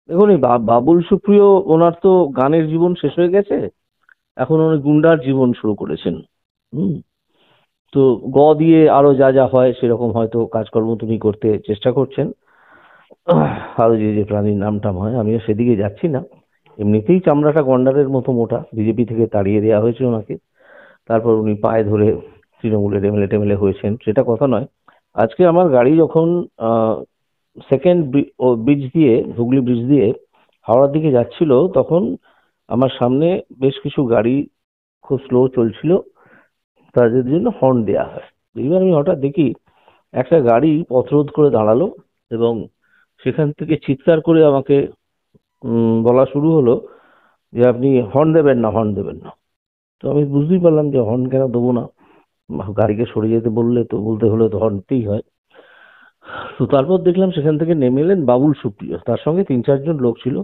দেখুন এই বাবুল সুপ্রিয়, ওনার তো গানের জীবন শেষ হয়ে গেছে, এখন উনি গুন্ডার জীবন শুরু করেছেন। হুম। তো দিয়ে আরো যা যা হয় সেরকম হয়তো কাজকর্ম তিনি করতে চেষ্টা করছেন। আরো যে যে প্রাণীর নাম টাম হয়, আমিও সেদিকে যাচ্ছি না। এমনিতেই চামড়াটা গন্ডারের মতো মোটা, বিজেপি থেকে তাড়িয়ে দেওয়া হয়েছে ওনাকে। তারপর উনি পায়ে ধরে তৃণমূলের এমএলএ টেমএলএ হয়েছেন, সেটা কথা নয়। আজকে আমার গাড়ি যখন সেকেন্ড ব্রিজ দিয়ে, হুগলি ব্রিজ দিয়ে হাওড়ার দিকে যাচ্ছিল, তখন আমার সামনে বেশ কিছু গাড়ি খুব স্লো চলছিল, তাদের জন্য হর্ন দেওয়া হয়। এবার আমি হঠাৎ দেখি একটা গাড়ি পথরোধ করে দাঁড়ালো, এবং সেখান থেকে চিৎকার করে আমাকে বলা শুরু হলো যে আপনি হর্ন দেবেন না, হর্ন দেবেন না। তো আমি বুঝতেই পারলাম যে হর্ন কেন দেবো না, গাড়িকে সরে যেতে বললে তো, বলতে হলে তো হর্ন দিতেই হয়। তো তারপর দেখলাম সেখান থেকে নেমে এলেন বাবুল সুপ্রিয়, তার সঙ্গে তিন চারজন লোক ছিল।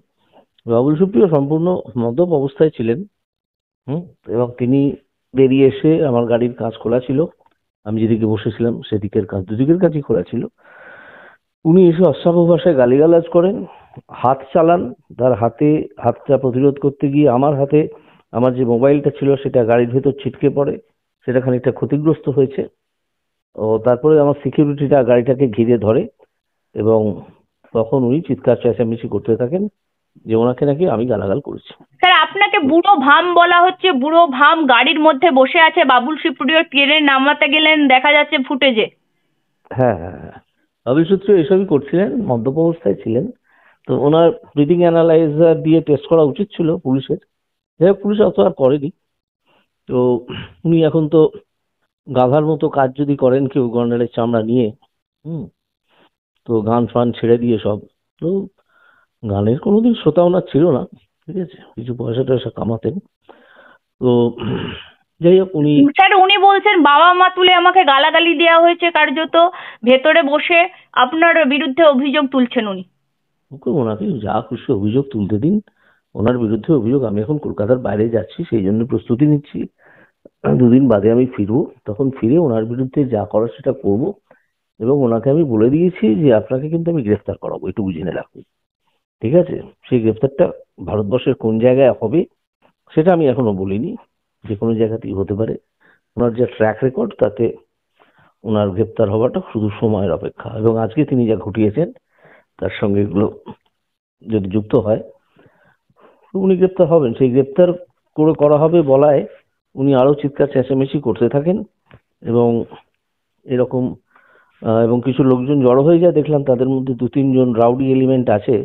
বাবুল সুপ্রিয় সম্পূর্ণ মদ্যপ অবস্থায় ছিলেন। হুম। এবং তিনি বেরিয়ে এসে, আমার গাড়ির কাঁচ খোলা ছিল, আমি যেদিকে বসেছিলাম সেদিকের কাঁচ, দুদিকের কাঁচই খোলা ছিল, উনি এসে অশ্রাব্য ভাষায় গালিগালাজ করেন, হাত চালান। তার হাতে, হাতটা প্রতিরোধ করতে গিয়ে আমার হাতে আমার যে মোবাইলটা ছিল সেটা গাড়ির ভেতর ছিটকে পড়ে, সেটা খানিকটা ক্ষতিগ্রস্ত হয়েছে। ও তারপরে আমার সিকিউরিটিটা গাড়িটাকে ঘিরে ধরে, এবং তখন উনি চিৎকার চেঁচামেচি করতে থাকেন যে ওনাকে নাকি আমি গালাগাল করেছি। স্যার, আপনাকে বুড়ো ভাম বলা হচ্ছে। বুড়ো ভাম গাড়ির মধ্যে বসে আছে, বাবুল সুপ্রিয় ট্রেনে নামাতে গেলেন, দেখা যাচ্ছে ফুটেজে। হ্যাঁ, হ্যাঁ, হ্যাঁ। অভিসূত্র এসবই করছিলেন, মদ্যপ অবস্থায় ছিলেন। তো ওনার ব্রিদিং অ্যানালাইজার দিয়ে টেস্ট করা উচিত ছিল পুলিশের, যাই হোক পুলিশ অত আর করেনি। তো উনি এখন তো গাধার মতো কাজ যদি করেন কেউ গন্ডারের চামড়া নিয়ে, হুম, তো গান ফান ছেড়ে দিয়ে সব, তো গানের কোনোদিন শ্রোতা ওনার ছিল না। ঠিক আছে, কিছু পয়সা টয়সা কামাতেন। তো যাই হোক উনি, স্যার, উনি বলছেন বাবা মা তুলে আমাকে গালাগালি দেওয়া হয়েছে কার্যত, ভেতরে বসে আপনার বিরুদ্ধে অভিযোগ তুলছেন উনি। ওকে ওনাকে যা খুশি অভিযোগ তুলতে দিন। ওনার বিরুদ্ধে অভিযোগ, আমি এখন কলকাতার বাইরে যাচ্ছি, সেই জন্য প্রস্তুতি নিচ্ছি। দুদিন বাদে আমি ফিরবো, তখন ফিরে ওনার বিরুদ্ধে যা করার সেটা করবো। এবং ওনাকে আমি বলে দিয়েছি যে আপনাকে কিন্তু আমি গ্রেফতার করাবো, একটু বুঝে রাখুন। ঠিক আছে, সেই গ্রেফতারটা ভারতবর্ষের কোন জায়গায় হবে সেটা আমি এখনো বলিনি, যে কোনো জায়গাতেই হতে পারে। ওনার যে ট্র্যাক রেকর্ড, তাতে ওনার গ্রেপ্তার হওয়াটা শুধু সময়ের অপেক্ষা, এবং আজকে তিনি যা ঘটিয়েছেন তার সঙ্গে এগুলো যদি যুক্ত হয় তো উনি গ্রেপ্তার হবেন। সেই গ্রেপ্তার করা হবে বলায় উনি আরো চিৎকার চেঁচামেচি করতে থাকেন, এবং এরকম এবং কিছু লোকজন জড়ো হয়ে যায়, দেখলাম তাদের মধ্যে দু তিনজন রাউডি এলিমেন্ট আছে,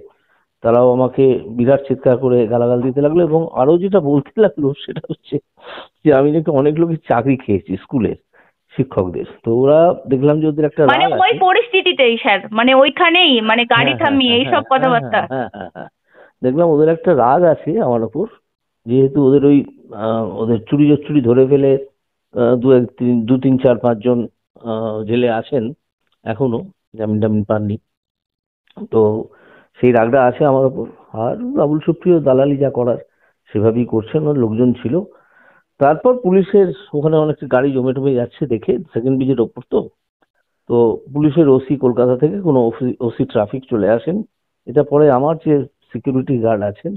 তারাও আমাকে বিরাট চিৎকার করে গালাগাল দিতে লাগলো, এবং আরো যেটা বলতে লাগলো সেটা হচ্ছে যে আমি নাকি অনেক লোকের চাকরি খেয়েছি স্কুলের শিক্ষকদের। তো ওরা, দেখলাম যে ওদের একটা মানে রাগ ওই আছে। পরিস্থিতিতেই স্যার, মানে ওইখানেই, মানে গাড়ি হ্যাঁ, হ্যাঁ, থামিয়ে হ্যাঁ, হ্যাঁ, এইসব হ্যাঁ, কথাবার্তা। হ্যাঁ, হ্যাঁ, হ্যাঁ, হ্যাঁ। দেখলাম ওদের একটা রাগ আছে আমার উপর, যেহেতু ওদের ওই ওদের চুরি চুরি ধরে ফেলে দু তিন চার পাঁচ জন জেলে আছেন এখনো, জামিন টামিন পাননি। তো সেই রাগটা আছে আমার উপর। আর বাবুল সুপ্রিয় দালালি যা করার সেভাবেই করছেন, ওর লোকজন ছিল। তারপর পুলিশের ওখানে অনেক গাড়ি জমে টমে যাচ্ছে দেখে, সেকেন্ড ব্রিজের ওপর তো, তো পুলিশের ওসি কলকাতা থেকে কোনো ওসি ট্রাফিক চলে আসেন। এটা পরে আমার যে সিকিউরিটি গার্ড আছেন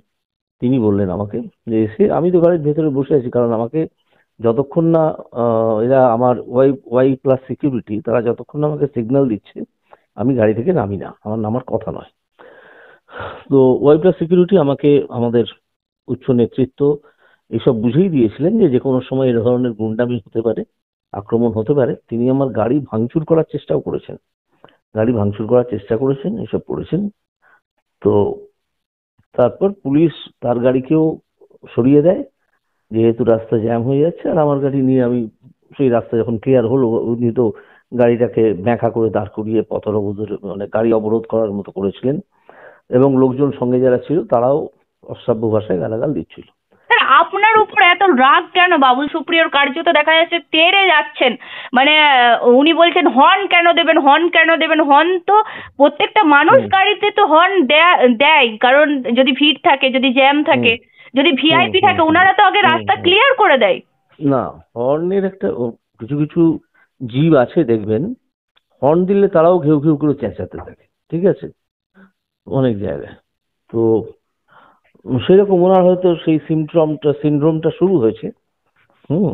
তিনি বললেন আমাকে, যে এসে, আমি তো গাড়ির ভেতরে বসে আছি, কারণ আমাকে যতক্ষণ না এরা আমার ওয়াই ওয়াই প্লাস সিকিউরিটি, তারা যতক্ষণ না আমাকে সিগন্যাল দিচ্ছে আমি গাড়ি থেকে নামি না, আমার নামার কথা নয়। তো ওয়াই প্লাস সিকিউরিটি আমাকে, আমাদের উচ্চ নেতৃত্ব এসব বুঝিয়ে দিয়েছিলেন যে যে কোনো সময় এ ধরনের গুন্ডামি হতে পারে, আক্রমণ হতে পারে। তিনি আমার গাড়ি ভাঙচুর করার চেষ্টাও করেছেন, গাড়ি ভাঙচুর করার চেষ্টা করেছেন, এসব করেছেন। তো তারপর পুলিশ তার গাড়িকেও সরিয়ে দেয়, যেহেতু রাস্তা জ্যাম হয়ে যাচ্ছে। আর আমার গাড়ি নিয়ে আমি, সেই রাস্তা যখন ক্লিয়ার হলো, উনি তো গাড়িটাকে ব্যাখ্যা করে দাঁড় করিয়ে পথ অবরোধ, মানে গাড়ি অবরোধ করার মতো করেছিলেন, এবং লোকজন সঙ্গে যারা ছিল তারাও অশ্রাব্য ভাষায় গালাগাল দিচ্ছিল। স্যার, আপনার উপর এত রাগ কেন? বাবুল সুপ্রিয়র কার্যত দেখা যাচ্ছে তেড়ে যাচ্ছেন। মানে উনি বলছেন হর্ন কেন দেবেন, হর্ন কেন দেবেন। হর্ন তো প্রত্যেকটা মানুষ হুম, গাড়িতে তো হর্ন দেয়, কারণ যদি ভিড় থাকে, যদি জ্যাম হুম, থাকে, যদি হুম, ভিআইপি হুম, থাকে, হুম, ওনারা তো আগে হুম, রাস্তা হুম। ক্লিয়ার করে দেয়। না, হর্নের একটা কিছু কিছু জীব আছে দেখবেন, হর্ন দিলে তারাও ঘেউ ঘেউ করে চেঁচাতে থাকে। ঠিক আছে, অনেক জায়গায়। তো সেরকম ওনার হয়তো সেই সিনড্রোমটা শুরু হয়েছে। হুম,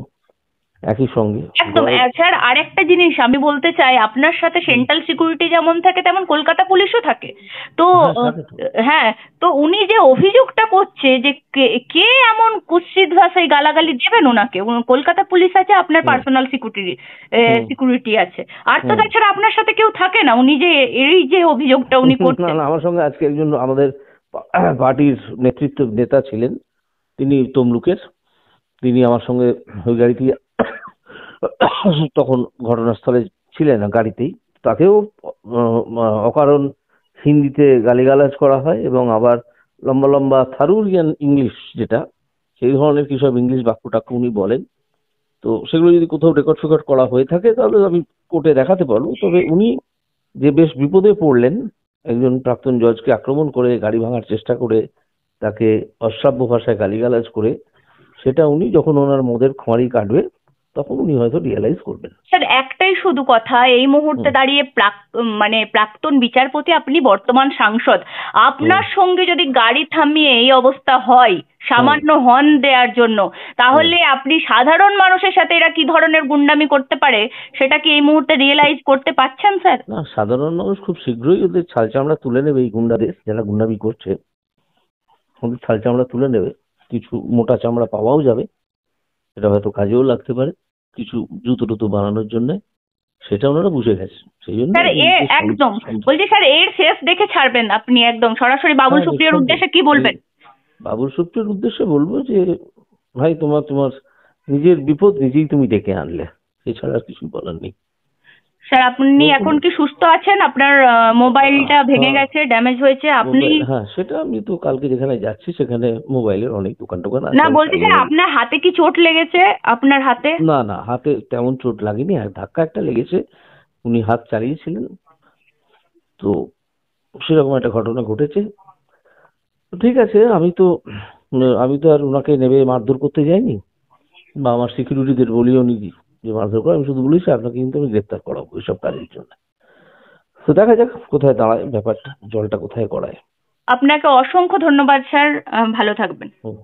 একই সঙ্গে একদম। স্যার আরেকটা জিনিস আমি বলতে চাই, আপনার সাথে সেন্ট্রাল সিকিউরিটি যেমন থাকে তেমন কলকাতা পুলিশও থাকে। তো হ্যাঁ, থাকে তো। হ্যাঁ, তো উনি যে অভিযোগটা করছে যে কে কে এমন কুৎসিত ভাষায় গালাগালি দেবেন ওনাকে, কলকাতা পুলিশ আছে, আপনার হুম, পার্সোনাল হুম, সিকিউরিটি আছে, আর তো হুম। তাছাড়া আপনার সাথে কেউ থাকে না। উনি যে এই যে অভিযোগটা উনি না, করছেন। না, আমার সঙ্গে আজকে একজন আমাদের পার্টির নেতা ছিলেন, তিনি তমলুকের। তিনি আমার সঙ্গে ওই গাড়ি থেকে তখন ঘটনাস্থলে ছিলেন না, গাড়িতেই। তাকেও অকারণ হিন্দিতে গালিগালাজ করা হয় এবং আবার লম্বা লম্বা থারুরিয়ান ইংলিশ, যেটা সেই ধরনের কি সব ইংলিশ বাক্য টাক্য উনি বলেন। তো সেগুলো যদি কোথাও রেকর্ড ফেকর্ড করা হয়ে থাকে তাহলে আমি কোর্টে দেখাতে পারবো। তবে উনি যে বেশ বিপদে পড়লেন, একজন প্রাক্তন জজকে আক্রমণ করে, গাড়ি ভাঙার চেষ্টা করে, তাকে অশ্রাব্য ভাষায় গালিগালাজ করে, সেটা উনি যখন ওনার মদের খোঁয়ারি কাটবে তখন উনি হয়তো রিয়েলাইজ করবেন। স্যার একটাই শুধু কথা, এই মুহূর্তে হুম, দাঁড়িয়ে মানে প্রাক্তন বিচারপতি, আপনি বর্তমান সাংসদ, হুম, আপনার সঙ্গে যদি গাড়ি থামিয়ে এই অবস্থা হয় হুম, সামান্য হর্ন দেওয়ার জন্য, হুম। তাহলে আপনি সাধারণ মানুষের সাথে এরা কি ধরনের গুন্ডামি করতে পারে সেটা কি এই মুহূর্তে রিয়েলাইজ করতে পারছেন স্যার? না, সাধারণ মানুষ খুব শীঘ্রই ওদের ছাল চামড়া তুলে নেবে, এই গুন্ডাদের যারা গুন্ডামি করছে ওদের ছাল চামড়া তুলে নেবে। কিছু মোটা চামড়া পাওয়াও যাবে, সেটা হয়তো কাজেও লাগতে পারে কিছু জুতো টুতো বানানোর জন্য। সেটা ওনারা বুঝে গেছে, সেই জন্য স্যার এ একদম বলছি, স্যার এর শেষ দেখে ছাড়বেন আপনি, একদম সরাসরি বাবুল হ্যাঁ, সুপ্রিয়র নিঃসন্দেহে। উদ্দেশ্যে কি বলবেন? বাবুল সুপ্রিয়র উদ্দেশ্যে বলবো যে ভাই, তোমার তোমার নিজের বিপদ নিজেই তুমি ডেকে আনলে, এছাড়া আর কিছু বলার নেই। স্যার আপনি বলবো এখন না। কি সুস্থ আছেন? আপনার মোবাইলটা ভেঙে হ্যাঁ, গেছে, ড্যামেজ হয়েছে, আপনি? হ্যাঁ, সেটা আমি তো কালকে যেখানে যাচ্ছি সেখানে মোবাইলের অনেক দোকান টোকান আছে, না আমি বলছি সারিয়ে স্যার, নেবো। আপনার হাতে কি চোট লেগেছে? আপনার হাতে? না, না, হাতে তেমন চোট লাগেনি, আর ধাক্কা একটা লেগেছে। উনি হাত চালিয়েছিলেন, তো সেরকম একটা ঘটনা ঘটেছে। তো ঠিক আছে, আমি তো আর ওনাকে নেবে মারধর করতে যাইনি, বা আমার সিকিউরিটিদের বলিও নি যে মারধর করে। আমি শুধু বলেছি আপনাকে কিন্তু আমি গ্রেপ্তার করাবো এইসব কাজের জন্য। তো দেখা যাক কোথায় দাঁড়ায় ব্যাপারটা, জলটা কোথায় গড়ায়। আপনাকে অসংখ্য ধন্যবাদ স্যার, ভালো থাকবেন। হুম।